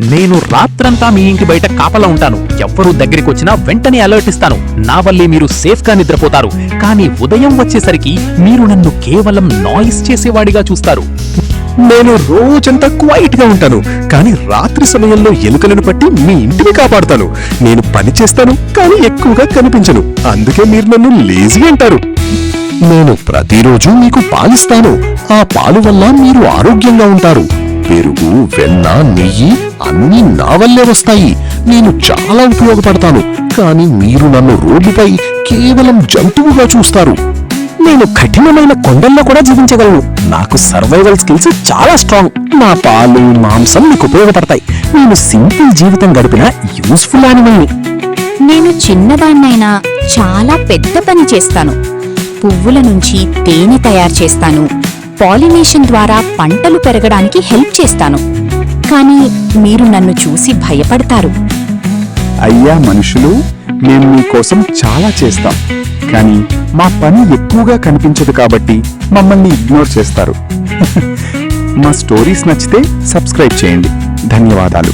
నేను రాత్రంతా మీ ఇంటి బయట కాపలా ఉంటాను. ఎవ్వరూ దగ్గరికొచ్చినా వెంటనే అలర్ట్ ఇస్తాను. నా వల్లే మీరు సేఫ్ గా నిద్రపోతారు. కానీ ఉదయం వచ్చేసరికి మీరు నన్ను కేవలం నాయిస్ చేసేవాడిగా చూస్తారు. నేను రోజంతా క్వైట్ గా ఉంటాను, కానీ రాత్రి సమయంలో ఎలుకలను పట్టి మీ ఇంటిని కాపాడుతాను. నేను పని చేస్తాను, కానీ ఎక్కువగా కనిపించను. అందుకే మీరు నన్ను లేజీ అంటారు. నేను ప్రతిరోజు మీకు పాలిస్తాను. ఆ పాలు వల్ల మీరు ఆరోగ్యంగా ఉంటారు. పెరుగు, వెన్న, నెయ్యి అన్నీ నా వల్లే వస్తాయి. నేను చాలా ఉపయోగపడతాను, కానీ మీరు నన్ను రోడ్డుపై కేవలం జంతువుగా చూస్తారు. నేను కఠినమైన కొండల్లో కూడా జీవించగలను. నాకు సర్వైవల్ స్కిల్స్ చాలా స్ట్రాంగ్. నా పాలు, మాంసం మీకు ఉపయోగపడతాయి. నేను సింపుల్ జీవితం గడిపిన యూస్ఫుల్ యానిమల్ని. నేను చిన్నదాన్నైనా చాలా పెద్ద పని చేస్తాను. పువ్వుల నుంచి తేనె తయారు చేస్తాను. పాలినేషన్ ద్వారా పంటలు పెరగడానికి హెల్ప్ చేస్తాను. కానీ మీరు నన్ను చూసి భయపడతారు. అయ్యా మనుషులు, మేము మీకోసం చాలా చేస్తాం, కానీ మా పని ఎక్కువగా కనిపించదు కాబట్టి మమ్మల్ని ఇగ్నోర్ చేస్తారు. మా స్టోరీస్ నచ్చితే సబ్స్క్రైబ్ చేయండి. ధన్యవాదాలు.